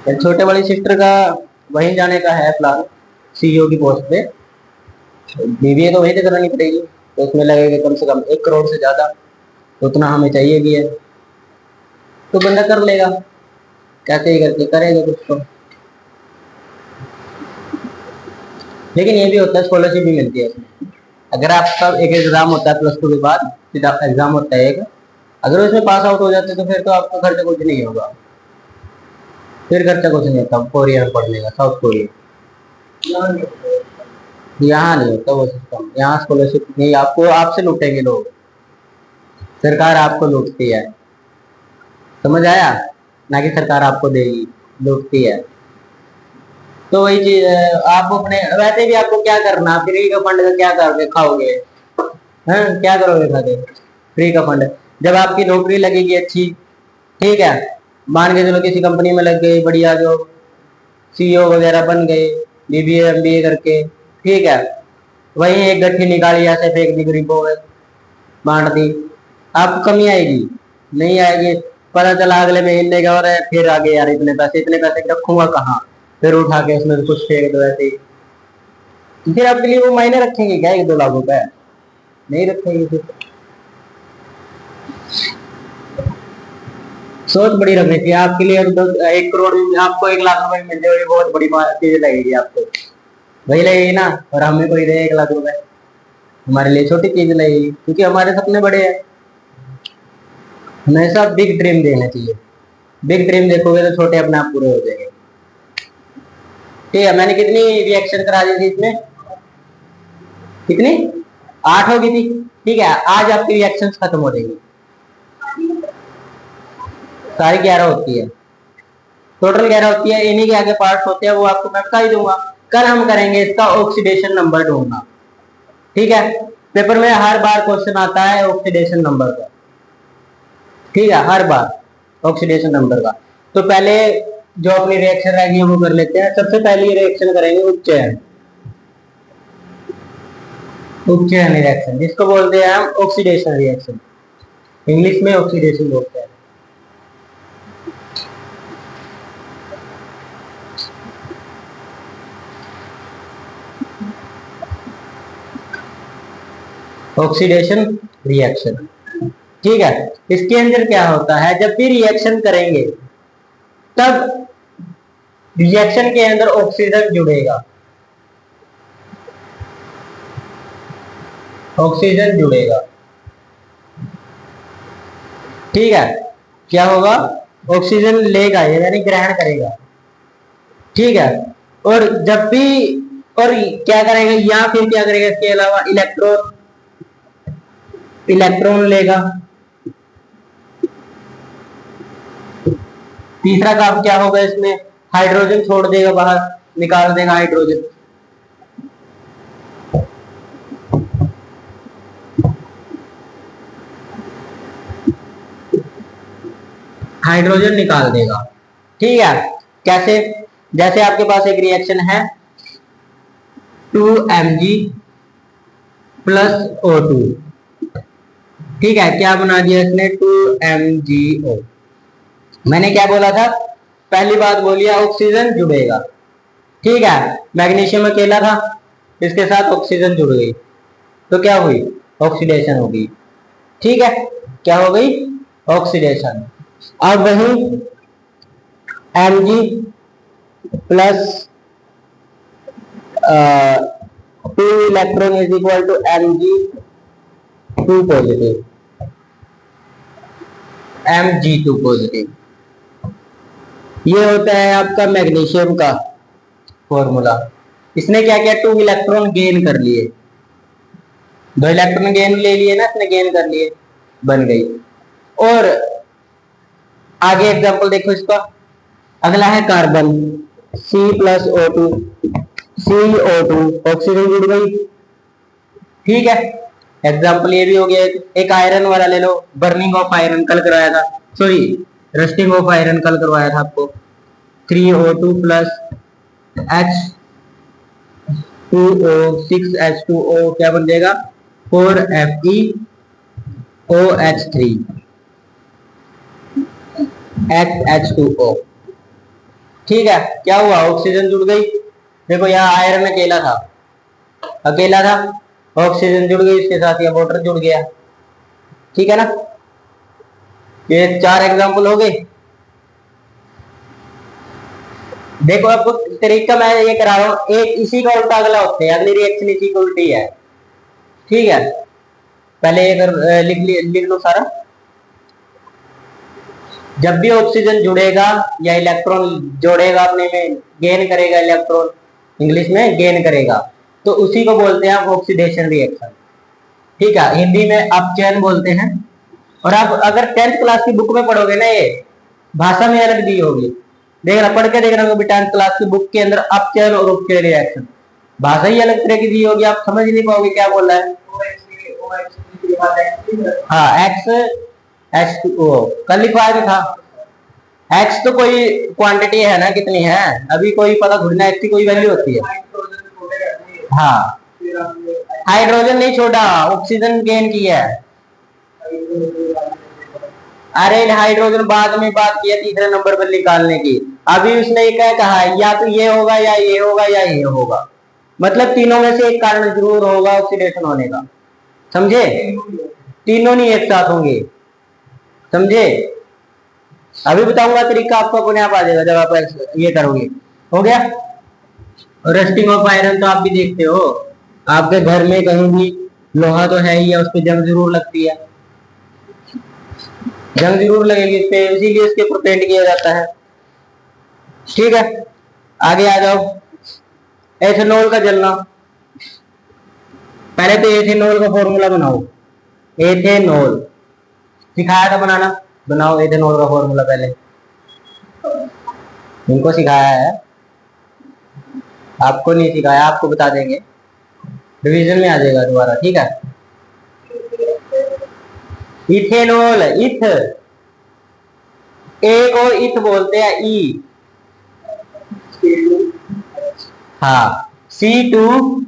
फिर छोटे वाली सिस्टर का वहीं जाने का है प्लान, सीईओ की पोस्ट पे। बीबीए तो वहीं से करानी पड़ेगी, तो उसमें लगेगा कम से कम 1 करोड़ से ज्यादा, तो उतना हमें चाहिए भी है। तो बंदा कर लेगा, कैसे ही करके करेगा कुछ तो। लेकिन ये भी होता है, स्कॉलरशिप भी मिलती है उसमें। अगर आपका एक एग्जाम होता है प्लस टू के बाद, फिर एग्जाम होता है एक, अगर उसमें पास आउट हो जाते तो फिर तो आपका खर्चा कुछ नहीं होगा। फिर खर्चा कुछ नहीं होता कोरिया में पढ़ने का, साउथ कोरिया। यहाँ नहीं होता वो सिस्टम, यहाँ स्कॉलरशिप नहीं, आपको आपसे लूटेंगे लोग, सरकार आपको लूटती है। समझ आया? ना कि सरकार आपको देगी, लूटती है। तो वही चीज है, आप अपने वैसे भी आपको क्या करना, फ्री का फंड का क्या करके खाओगे? हैं, क्या करोगे खा के फ्री का फंड? जब आपकी नौकरी लगेगी अच्छी, ठीक है, मान के चलो किसी कंपनी में लग गई बढ़िया, जो सीईओ वगैरह बन गए, बीबीए एमबीए करके, ठीक है, वही एक गट्ठी निकाली ऐसे फेंक दी गरीबों में, बांट दी, आपको कमी आएगी? नहीं आएगी। पता चला अगले महीने का, और फिर आगे यार इतने पैसे रखूंगा कहाँ, फिर उठा के उसमें से कुछ फेंक दो ऐसे ही। फिर आपके लिए वो मायने रखेंगे क्या 1-2 लाख रुपए? नहीं रखेंगे फिर। सोच बड़ी रखनी चाहिए आपके लिए। 1 करोड़ में आपको 1 लाख रुपए मिल जाए, ये बहुत बड़ी चीज लगेगी आपको, वही लगेगी ना। और हमें कोई दे 1 लाख रुपए, हमारे लिए छोटी चीज लगेगी, क्योंकि हमारे सपने बड़े हैं। हमेशा बिग ड्रीम देना चाहिए। बिग ड्रीम देखोगे तो छोटे अपने आप पूरे हो जाएंगे। ठीक है, मैंने कितनी रिएक्शन करा दी थी इसमें? कितनी? 8 होगी थी। ठीक है, आज आपकी रिएक्शन खत्म हो जाएगी, सारी 11 होती है, टोटल 11 होती है। इन्हीं के आगे पार्ट्स होते हैं, वो आपको मैं बता ही दूंगा। कल हम करेंगे इसका ऑक्सीडेशन नंबर ढूंढना। ठीक है, पेपर में हर बार क्वेश्चन आता है ऑक्सीडेशन नंबर का, ठीक है, हर बार ऑक्सीडेशन नंबर का। तो पहले जो अपनी रिएक्शन रहेगी वो कर लेते हैं। सबसे पहली रिएक्शन करेंगे उपचयन। उपचयन रिएक्शन जिसको बोलते हैं हम ऑक्सीडेशन रिएक्शन, इंग्लिश में ऑक्सीडेशन बोलते हैं। ऑक्सीडेशन रिएक्शन, ठीक है। इसके अंदर क्या होता है, जब भी रिएक्शन करेंगे तब रिएक्शन के अंदर ऑक्सीजन जुड़ेगा, ऑक्सीजन जुड़ेगा, ठीक है। क्या होगा? ऑक्सीजन लेगा, यानी ग्रहण करेगा, ठीक है। और जब भी, और क्या करेगा, या फिर क्या करेगा, इसके अलावा इलेक्ट्रॉन, इलेक्ट्रॉन लेगा। तीसरा काम क्या होगा इसमें, हाइड्रोजन छोड़ देगा बाहर, निकाल देगा हाइड्रोजन। हाइड्रोजन निकाल देगा, ठीक है। कैसे? जैसे आपके पास एक रिएक्शन है 2Mg प्लस O2, ठीक है। क्या बना दिया इसने? 2MgO। मैंने क्या बोला था? पहली बात बोली ऑक्सीजन जुड़ेगा, ठीक है। मैग्नीशियम अकेला था, इसके साथ ऑक्सीजन जुड़ गई, तो क्या हुई? ऑक्सीडेशन होगी, ठीक है। क्या हो गई? ऑक्सीडेशन। अब वही Mg plus 2 electron is equal to Mg2 positive, Mg2 positive. ये होता है आपका मैग्नीशियम का फॉर्मूला। इसने क्या किया? 2 इलेक्ट्रॉन गेन कर लिए, 2 इलेक्ट्रॉन गेन ले लिए ना, इसने गेन कर लिए, बन गई। और आगे एग्जांपल देखो इसका, अगला है कार्बन, C+O2, CO2, ऑक्सीजन जुड़ गई, ठीक है। एग्जांपल ये भी हो गया। एक आयरन वाला ले लो, बर्निंग ऑफ आयरन कल करवाया था, सॉरी रस्टिंग ऑफ आयरन कल करवाया था आपको। 3O2 प्लस H2O, 6H2O, क्या बन जाएगा? 4FeOH3, HH2O। ठीक है, क्या हुआ, ऑक्सीजन जुड़ गई। देखो यहाँ आयरन अकेला था, अकेला था, ऑक्सीजन जुड़ गई इसके साथ, या वाटर जुड़ गया। ठीक है ना, ये 4 एग्जाम्पल हो गए। देखो आपको तरीका मैं ये करा रहा हूँ, एक इसी का उल्टा अगला होता है, अगली रिएक्शन इसी की उल्टी है। ठीक है, पहले ये लिख लो सारा। जब भी ऑक्सीजन जुड़ेगा या इलेक्ट्रॉन जोड़ेगा अपने में, गेन करेगा इलेक्ट्रॉन, इंग्लिश में गेन करेगा, तो उसी को बोलते हैं आप ऑक्सीडेशन रिएक्शन। ठीक है, हिंदी में अपचयन बोलते हैं। और आप अगर 10th क्लास की बुक में पढ़ोगे ना, ये भाषा में अलग दी होगी, देखना पढ़ के देखना कभी 10th क्लास की बुक के अंदर अपचयन और उपचयन रिएक्शन, भाषा ही अलग तरह की दी होगी, आप समझ नहीं पाओगे क्या बोल रहा है। हाँ, H2O कल लिखवाया तो था। एक्स तो कोई क्वांटिटी है ना, कितनी है, अभी कोई पता थोड़ी ना, एक्स की कोई वैल्यू होती है। हाँ, हाइड्रोजन नहीं छोड़ा, ऑक्सीजन गेन किया है। अरे हाइड्रोजन बाद में बात किया तीसरे नंबर पर निकालने की, अभी उसने क्या कहा, या तो ये होगा या ये होगा या ये होगा, मतलब तीनों में से एक कारण जरूर होगा ऑक्सीडेशन होने का, समझे। तीनों नहीं एक साथ होंगे, समझे। अभी बताऊंगा तरीका, आपको अपने आप आ जाएगा जब आप ये करोगे। हो गया। रस्टिंग ऑफ आयरन तो आप भी देखते हो, आपके घर में कहीं भी लोहा तो है ही है, उस पर जंग जरूर लगती है, जंग जरूर लगेगी इस पे, इसीलिए इसके ऊपर पेंट किया जाता है। ठीक है, आगे आ जाओ। एथेनॉल का जलना, पहले तो एथेनॉल का फॉर्मूला बनाओ। एथेनॉल सिखाया था बनाना, बनाओ एथेनॉल का फॉर्मूला पहले, इनको सिखाया है, आपको नहीं सिखाया, आपको बता देंगे, रिवीजन में आ जाएगा दोबारा। ठीक है, इथेनॉल, इथ, ए को इथ बोलते हैं, ई, हाँ, C2H5,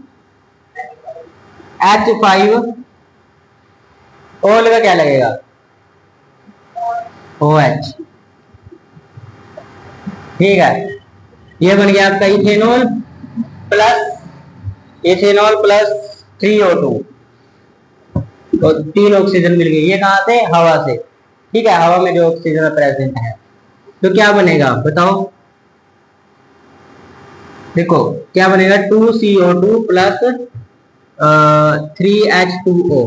ओ लगा क्या लगेगा, OH। ठीक है, ये बन गया आपका इथेनॉल प्लस 3O2, तो 3 ऑक्सीजन मिल गई, ये कहां से, हवा से। ठीक है, हवा में जो ऑक्सीजन प्रेजेंट है, तो क्या बनेगा बताओ, देखो क्या बनेगा, 2CO2 प्लस 3H2O,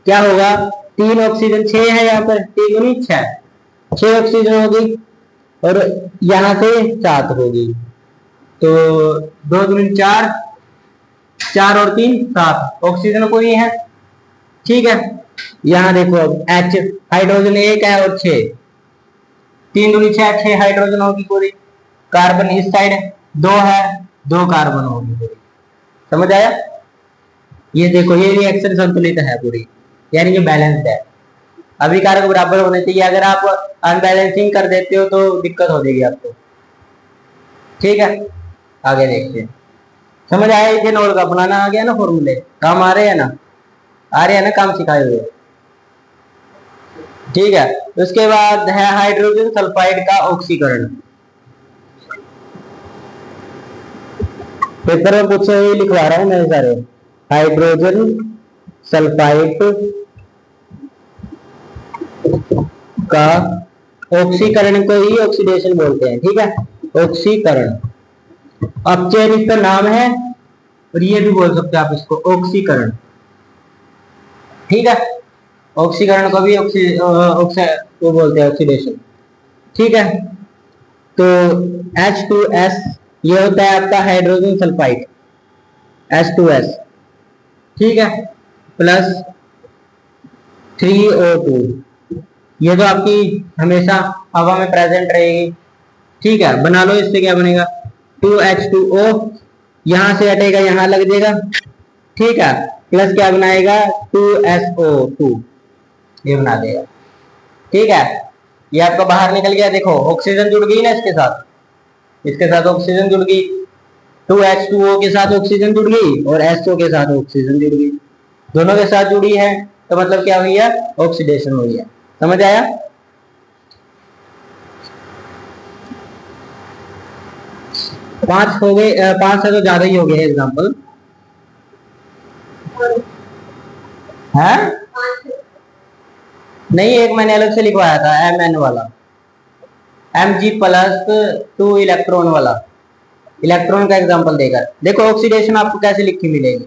क्या होगा, 3 ऑक्सीजन, 6 है यहाँ पर, 3 6 ऑक्सीजन होगी, और यहां से 7 होगी, तो 2 दूनी 4, 4 और 3 7, ऑक्सीजन कोई है। ठीक है, यहाँ देखो अब H, हाइड्रोजन 1 है और 6, 3 दूनी 6, 6 हाइड्रोजन होगी पूरी, कार्बन इस साइड 2 है, 2 कार्बन होगी पूरी, समझ आया। ये देखो ये रिएक्शन संतुलित है पूरी, यानी कि बैलेंस्ड है, अभी कारक बराबर होने चाहिए, अगर आप अनबैलेंसिंग कर देते हो तो दिक्कत हो जाएगी आपको। ठीक है, आगे देखते हैं, समझ आया, इथेनॉल का बनाना आ गया ना, फॉर्मूले काम आ रहे हैं ना, आ रहे हैं ना, काम सिखाए हुए। ठीक है, उसके बाद है हाइड्रोजन सल्फाइड का ऑक्सीकरण, पेपर में पूछे हुए लिखवा रहा हूं मैं सारे, हाइड्रोजन सल्फाइड का ऑक्सीकरण को ही ऑक्सीडेशन बोलते हैं। ठीक है, ऑक्सीकरण, अपचयन इसका नाम है, और ये भी बोल सकते हैं आप इसको ऑक्सीकरण। ठीक है, ऑक्सीकरण को भी वो बोलते हैं ऑक्सीडेशन। ठीक है, तो H2S ये होता है आपका हाइड्रोजन सल्फाइड, H2S। ठीक है, प्लस 3O2, ये तो आपकी हमेशा हवा में प्रेजेंट रहेगी। ठीक है, बना लो, इससे क्या बनेगा, 2H2O, यहां से हटेगा यहां लग जाएगा। ठीक है, प्लस क्या बनाएगा, 2SO2, ये बना देगा। ठीक है, ये आपका बाहर निकल गया, देखो ऑक्सीजन जुड़ गई ना इसके साथ, इसके साथ ऑक्सीजन जुड़ गई, 2H2O के साथ ऑक्सीजन जुड़ गई और SO के साथ ऑक्सीजन जुड़ गई, दोनों के साथ जुड़ी है, तो मतलब क्या हुई है, ऑक्सीडेशन हुई है। समझ आया। पांच हो गए, पांच से तो ज्यादा ही हो गए एग्जाम्पल है। नहीं, एक मैंने अलग से लिखवाया था एम एन वाला, Mg+2 इलेक्ट्रॉन वाला, इलेक्ट्रॉन का एग्जांपल देकर देखो ऑक्सीडेशन आपको कैसे लिखी मिलेगी।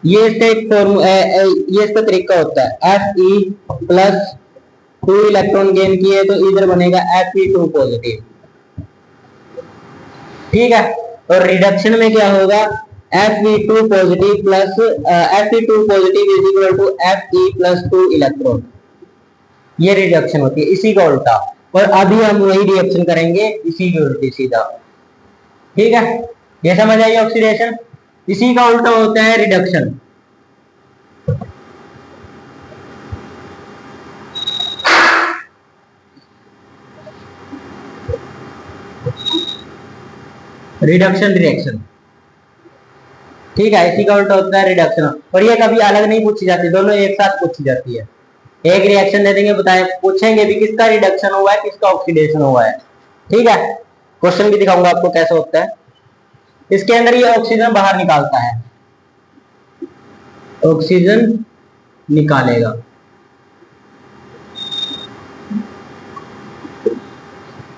ये इसका एक फॉर्म, ये इसका तरीका होता है, Fe+2 इलेक्ट्रॉन गेन किए तो इधर बनेगा Fe2 पॉजिटिव, ठीक है। और रिडक्शन में क्या होगा, Fe2 positive plus Fe2 positive is equal to Fe+2 electron, ये रिडक्शन होती है, इसी का उल्टा। और अभी हम वही रिएक्शन करेंगे इसी की उल्टी सीधा, ठीक है। ये समझ आई ऑक्सीडेशन, इसी का उल्टा होता है रिडक्शन। रिडक्शन रिएक्शन, ठीक है, इसी का उल्टा होता है रिडक्शन। और ये कभी अलग नहीं पूछी जाती, दोनों एक साथ पूछी जाती है। एक रिएक्शन दे देंगे, बताए पूछेंगे भी किसका रिडक्शन हुआ है किसका ऑक्सीडेशन हुआ है, ठीक है। क्वेश्चन भी दिखाऊंगा आपको कैसे होता है। इसके अंदर ये ऑक्सीजन बाहर निकालता है, ऑक्सीजन निकालेगा,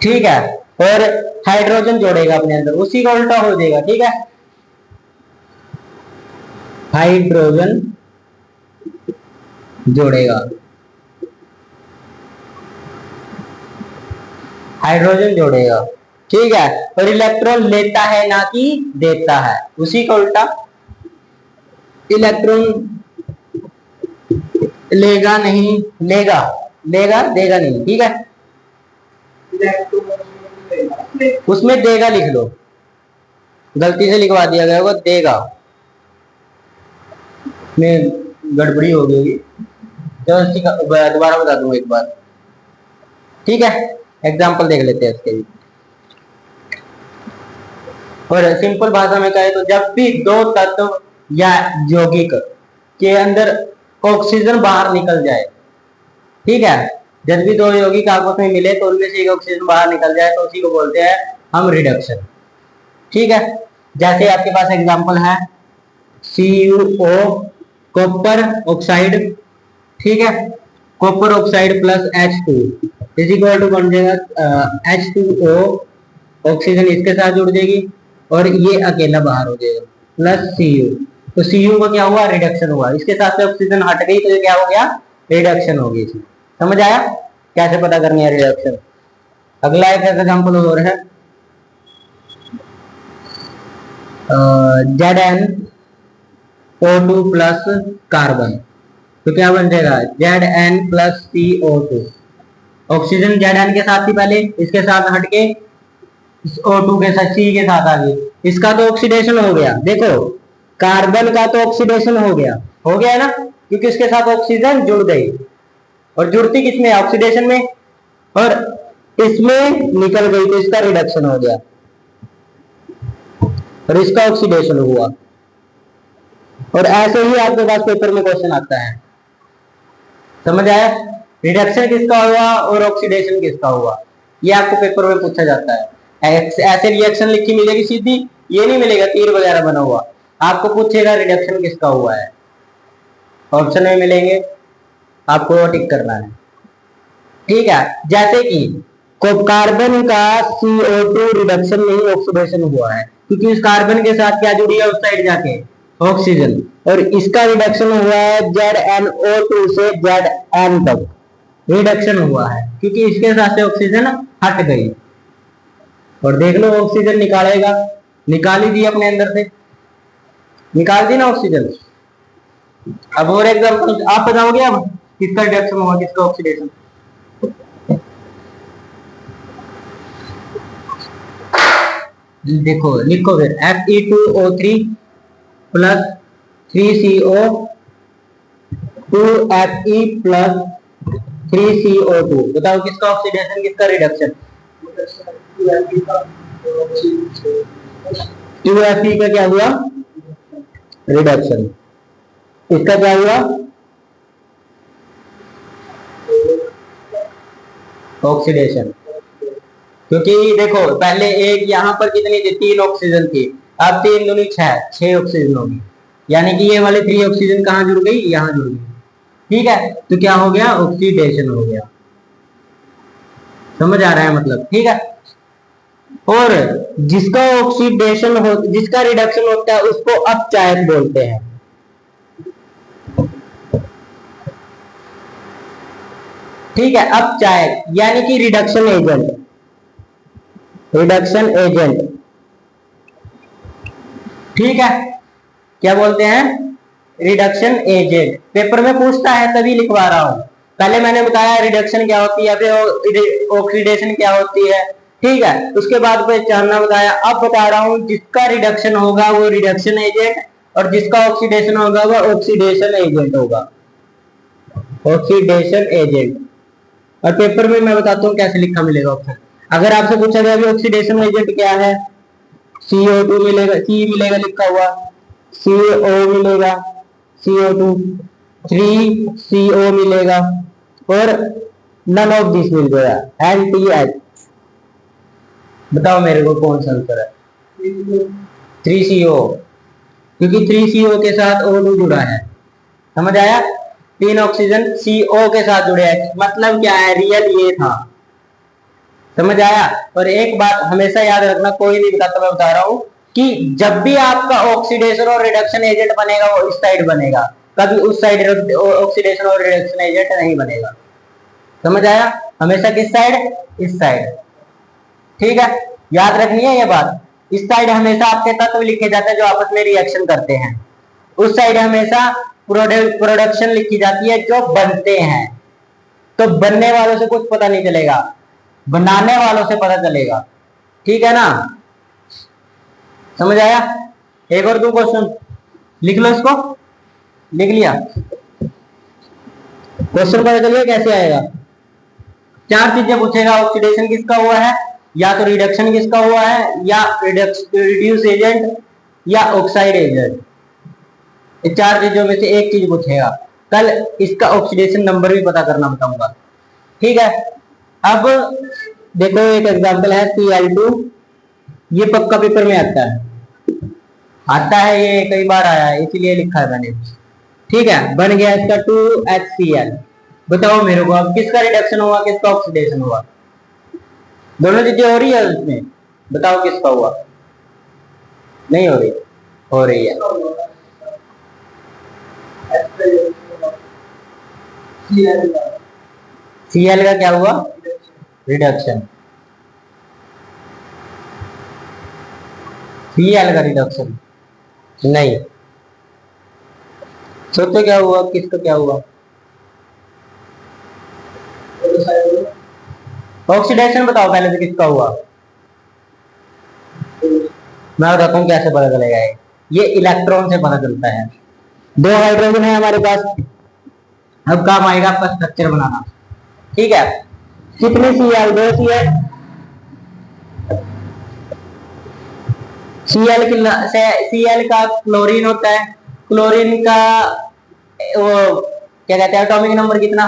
ठीक है। और हाइड्रोजन जोड़ेगा अपने अंदर, उसी का उल्टा हो जाएगा, ठीक है। हाइड्रोजन जोड़ेगा, हाइड्रोजन जोड़ेगा, ठीक है। और इलेक्ट्रॉन लेता है ना कि देता है, उसी का उल्टा। इलेक्ट्रॉन लेगा नहीं, लेगा, लेगा देगा नहीं, ठीक है। उसमें देगा लिख लो, गलती से लिखवा दिया गया होगा देगा, में गड़बड़ी हो गई, तो दोबारा बता दूंगा एक बार, ठीक है। एग्जाम्पल देख लेते हैं इसके भी। और सिंपल भाषा में कहे तो जब भी दो तत्व या यौगिक के अंदर ऑक्सीजन बाहर निकल जाए, ठीक है, जब भी दो यौगिक आपस में मिले तो उनमें से एक ऑक्सीजन बाहर निकल जाए तो उसी को बोलते हैं हम रिडक्शन, ठीक है। जैसे आपके पास एग्जांपल है CuO, कॉपर ऑक्साइड, ठीक है, copper oxide plus H2 is equal to बन जाएगा H2O, ऑक्सीजन इसके साथ जुड़ जाएगी और ये अकेला बाहर हो जाएगा प्लस Cu, तो Cu का क्या हुआ, रिडक्शन हुआ, इसके साथ से ऑक्सीजन हट गई तो ये क्या हो गया, रिडक्शन हो गई। समझ आया कैसे पता करनी है रिडक्शन। अगला एक एग्जांपल और है ZnO2 प्लस कार्बन, तो क्या बन जाएगा Zn plus CO2, oxygen Zn के साथ थी पहले, इसके साथ हटके O2 के साथ C के साथ आ गई, इसका तो ऑक्सीडेशन हो गया। देखो कार्बन का तो ऑक्सीडेशन हो गया है ना, क्योंकि इसके साथ ऑक्सीजन जुड़ गई, और जुड़ती किसमें, ऑक्सीडेशन में, और इसमें निकल गई तो इसका रिडक्शन हो गया और इसका ऑक्सीडेशन हुआ। और ऐसे ही आपके पास पेपर में क्वेश्चन आता है, समझ आया, रिडक्शन किसका हुआ और ऑक्सीडेशन किसका हुआ, ये आपको पेपर में पूछा जाता है। ऐसे रिएक्शन लिख के मिलेगी सीधी, ये नहीं मिलेगा तीर वगैरह बना हुआ, आपको पूछेगा रिडक्शन किसका हुआ है, ऑप्शन में मिलेंगे, आपको टिक करना है, ठीक है। जैसे कि कार्बन का CO2 रिडक्शन नहीं ऑक्सीडेशन हुआ है, क्योंकि इस कार्बन के साथ क्या जुड़ी है उस साइड जाके, ऑक्सीजन, और इसका रिडक्शन हुआ है ZnO2 से Zn तक रिडक्शन हुआ है, क्योंकि इसके साथ से ऑक्सीजन हट गई। और देख लो ऑक्सीजन निकालेगा, निकाल ही दी अपने अंदर से, निकाल दी ना ऑक्सीजन। अब और एग्जांपल आप बताओगे, अब किसका रिडक्शन हुआ किसका ऑक्सीडेशन। देखो लिखो फिर Fe2O3 plus 3CO 2Fe plus 3CO2, बताओ किसका ऑक्सीडेशन किसका रिडक्शन। 2Fe का क्या हुआ, रिडक्शन, इसका क्या हुआ, ऑक्सीडेशन, क्योंकि देखो पहले एक यहाँ पर कितनी थी, 3 ऑक्सीजन थी, अब 3 दूनी 6, 6 ऑक्सीजन होगी, यानी कि ये वाले 3 ऑक्सीजन कहाँ जुड़ गई, यहाँ जुड़ गई। ठीक है, तो क्या हो गया, ऑक्सीडेशन हो गया। समझ आ रहा है मतलब, ठीक है। और जिसका ऑक्सीडेशन हो, जिसका रिडक्शन होता है उसको अपचायक बोलते हैं। ठीक है, अपचायक यानी कि रिडक्शन एजेंट, रिडक्शन एजेंट। ठीक है, क्या बोलते हैं, रिडक्शन एजेंट। पेपर में पूछता है तभी लिखवा रहा हूं। पहले मैंने बताया रिडक्शन क्या होती है, फिर ऑक्सीडेशन क्या होती है। ठीक है, उसके बाद पहचानना बताया। अब बता रहा हूं, जिसका रिडक्शन होगा वो रिडक्शन एजेंट, और जिसका ऑक्सीडेशन होगा वो ऑक्सीडेशन एजेंट होगा, ऑक्सीडेशन एजेंट। और पेपर में मैं बताता हूँ कैसे लिखा मिलेगा ऑप्शन। अगर आपसे पूछा गया अभी ऑक्सीडेशन एजेंट क्या है, CO2 मिलेगा, सी मिलेगा लिखा हुआ, CO मिलेगा, CO2, 3CO मिलेगा, और नन ऑफ दिस मिल जाएगा, NTH। बताओ मेरे को कौन सा आंसर है, 3CO, क्योंकि 3CO के साथ O2 जुड़ा है। समझ आया, 3 ऑक्सीजन CO के साथ जुड़े हैं, मतलब क्या है, रियल ये था। समझ आया। और एक बात हमेशा याद रखना, कोई नहीं बताता, मैं बता रहा हूं कि जब भी आपका ऑक्सीडेशन और रिडक्शन एजेंट बनेगा वो इस साइड बनेगा, कभी उस साइड ऑक्सीडेशन और रिडक्शन एजेंट नहीं बनेगा। समझ आया, हमेशा किस साइड, इस साइड। ठीक है, याद रखनी है ये बात। इस साइड हमेशा आपके तत्व लिखे जाते हैं जो आपस में रिएक्शन करते हैं, उस साइड हमेशा प्रोडक्शन लिखी जाती है जो बनते हैं। तो बनने वालों से कुछ पता नहीं चलेगा, बनाने वालों से पता चलेगा। ठीक है ना, समझ आया। एक और 2 क्वेश्चन लिख लो, इसको लिख लिया, क्वेश्चन पता चलिए कैसे आएगा। 4 चीजें पूछेगा, ऑक्सीडेशन किसका हुआ है, या तो रिडक्शन किसका हुआ है, या रिड्यूस एजेंट, या ऑक्साइड एजेंट। ये 4 चीजों में से एक चीज पूछेगा। कल इसका ऑक्सीडेशन नंबर भी पता करना बताऊंगा। ठीक है, अब देखो एक एग्जांपल है Cl2, ये पक्का पेपर में आता है, ये कई बार आया है इसीलिए लिखा है मैंने। ठीक है, बन गया इसका 2HCl। बताओ मेरे को अब किसका रिडक्शन हुआ, किसका ऑक्सीडेशन हुआ, दोनों चीजें हो रही है उसमें, बताओ किसका हुआ, नहीं हो रही, हो रही है। Cl का क्या हुआ, रिडक्शन, Cl का रिडक्शन नहीं। सोचो क्या हुआ, किसका क्या हुआ, ऑक्सीडेशन बताओ पहले से किसका हुआ। मैं बताता हूँ कैसे पता चलेगा, ये इलेक्ट्रॉन से पता चलता है। 2 हाइड्रोजन है हमारे पास, अब काम आएगा आपका स्ट्रक्चर बनाना। ठीक है, कितने Cl, 2 Cl, Cl का क्लोरीन होता है, क्लोरीन का वो क्या कहते हैं, एटॉमिक नंबर कितना,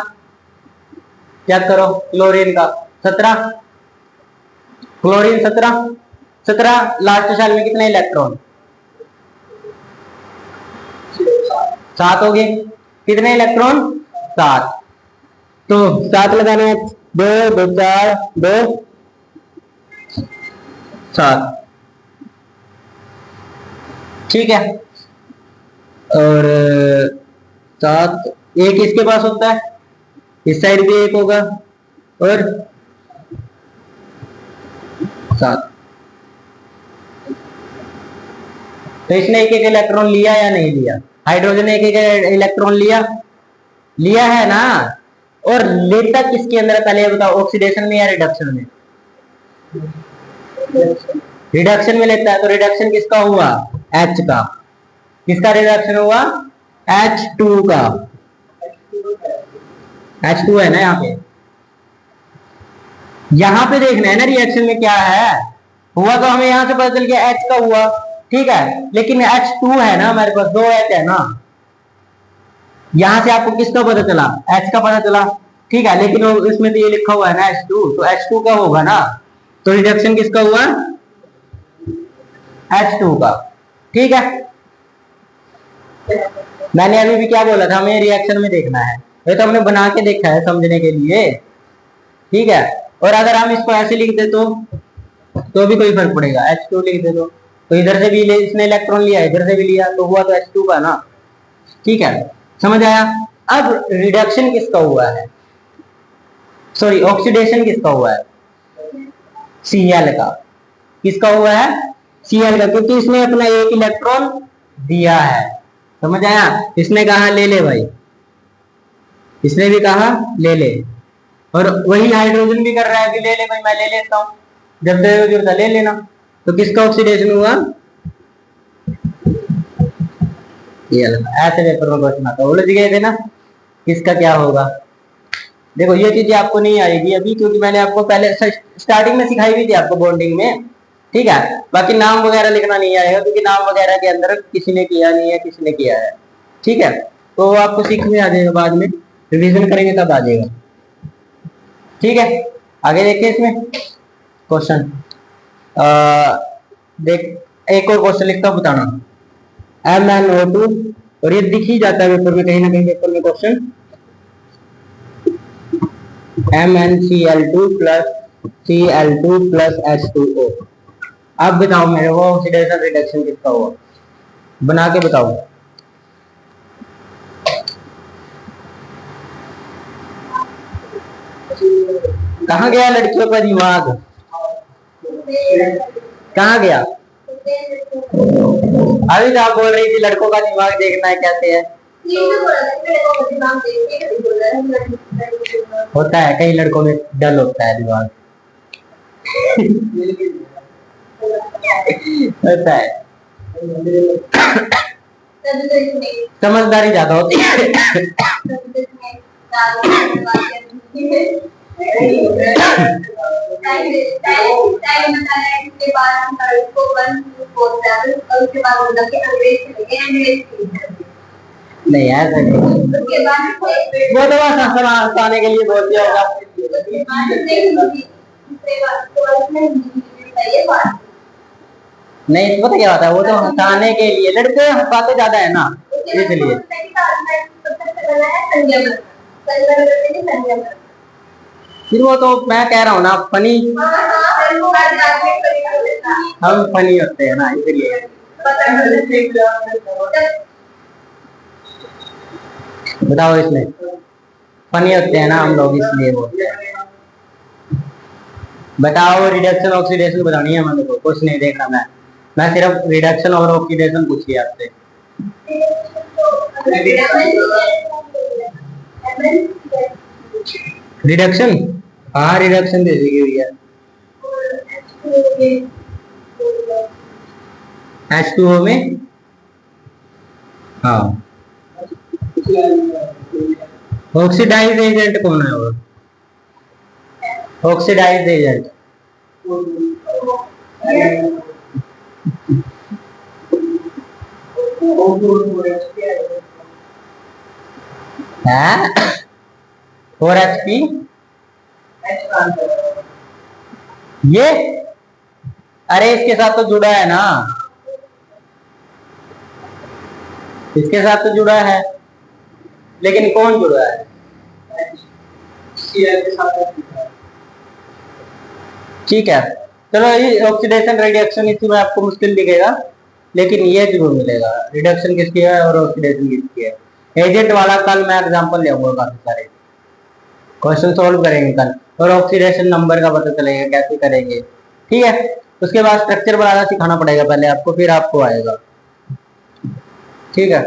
चेक करो, क्लोरीन का 17, क्लोरीन 17, 17, लास्ट साल में कितने इलेक्ट्रॉन, 7 हो गए, कितने इलेक्ट्रॉन, 7। तो 7 लगाने हैं, 2 2 4 2 7। ठीक है, और 7, एक इसके पास होता है, इस साइड भी एक होगा, और 7। तो इसने एक एक इलेक्ट्रॉन लिया या नहीं लिया, हाइड्रोजन ने एक एक इलेक्ट्रॉन लिया, लिया है ना। और लेता किसके अंदर है पहले बताओ, ऑक्सीडेशन में या रिडक्शन में, रिडक्शन में लेता है। तो रिडक्शन किसका हुआ, H का, किसका रिडक्शन हुआ, H2 का, H2 है ना यहाँ पे, यहां पे देखना है ना रिएक्शन में क्या है हुआ, तो हमें यहां से पता चल गया H का हुआ। ठीक है, लेकिन H2 है ना हमारे पास, 2 H है ना, यहां से आपको किसका पता चला, H का पता चला। ठीक है, लेकिन इसमें तो ये लिखा हुआ है ना H2, तो H2 का होगा ना, तो रिडक्शन किसका हुआ? H2 का। ठीक है, मैंने अभी भी क्या बोला था, हमें रिएक्शन में देखना है, ये तो हमने बना के देखा है समझने के लिए। ठीक है, और अगर हम इसको ऐसे लिख दे तो भी कोई फर्क पड़ेगा, H2 लिख दे तो इधर से भी ले, इसने इलेक्ट्रॉन लिया, इधर से भी लिया, तो हुआ तो H2 का ना। ठीक है, समझ आया? अब रिडक्शन किसका हुआ है, सॉरी ऑक्सीडेशन किसका हुआ है? Cl का। किसका हुआ है? Cl का, क्योंकि इसने अपना एक इलेक्ट्रॉन दिया है। समझ आया? इसने कहा ले ले भाई, इसने भी कहा ले ले, और वही हाइड्रोजन भी कर रहा है कि ले ले भाई, मैं ले लेता हूं, जब जरूरत है ले लेना। तो किसका ऑक्सीडेशन हुआ? ऐसे पेपर में क्वेश्चन आता, उलझ गए थे ना, किसका क्या होगा। देखो ये चीजें आपको नहीं आएगी अभी, क्योंकि मैंने आपको पहले स्टार्टिंग में सिखाई हुई थी आपको बॉन्डिंग में। ठीक है, बाकी नाम वगैरह लिखना नहीं आएगा, क्योंकि नाम वगैरह के अंदर किसी ने किया नहीं है, किसी ने किया है। ठीक है, तो आपको सीख में आ जाएगा, बाद में रिवीजन करेंगे तब आ जाएगा। ठीक है, आगे देखिए इसमें क्वेश्चन। देख, एक और क्वेश्चन लिखता हूं, बताना। MnO2, और ये दिख ही जाता है पेपर में, कहीं ना कहीं पेपर में question. MnCl2 plus Cl2 plus H2O। अब बताओ मेरे को ऑक्सीडेशन रिडक्शन किसका हुआ, बना के बताओ। कहाँ गया लड़कियों का दिमाग, कहाँ गया? अभी तो आप बोल रही थी लड़कों का दिमाग देखना है, कैसे है? होता है, कई लड़कों में डल होता है दिमाग। होता है, समझदारी ज्यादा होती है। नहीं यार, वो तो बस हंसाने के लिए बोल दिया होगा। नहीं पता क्या होता है, वो तो हंसाने के लिए, लड़के हंसाते ज्यादा है ना, इसलिए। फिर वो तो मैं कह रहा हूँ ना, फनी, हम फनी होते हैं ना, इसलिए। बताओ, इसमें फनी होते हैं ना हम लोग, इसलिए बोलते हैं। बताओ, रिडक्शन ऑक्सीडेशन बतानी है मेरे को, कुछ नहीं देखना मैं सिर्फ रिडक्शन और ऑक्सीडेशन पूछी आपसे। रिडक्शन, हाँ रिडक्शन दे देगी भैया। H2O में, हाँ ऑक्सीडाइज एजेंट कौन है? वो ऑक्सीडाइज एजेंट है 4HP। ये अरे इसके साथ तो जुड़ा है ना, इसके साथ तो जुड़ा है, लेकिन कौन जुड़ा है? ठीक है, चलो ये ऑक्सीडेशन रिडक्शन इसमें आपको मुश्किल दिखेगा, लेकिन ये जरूर मिलेगा, रिडक्शन किसकी है और ऑक्सीडेशन किसकी है। एजेंट वाला कल मैं एग्जांपल ले आऊंगा, काफी सारे क्वेश्चन सॉल्व करेंगे कल, और ऑक्सीडेशन नंबर का पता चलेगा कैसे करेंगे। ठीक है, उसके बाद स्ट्रक्चर बनाना सिखाना पड़ेगा पहले आपको, फिर आपको आएगा। ठीक है।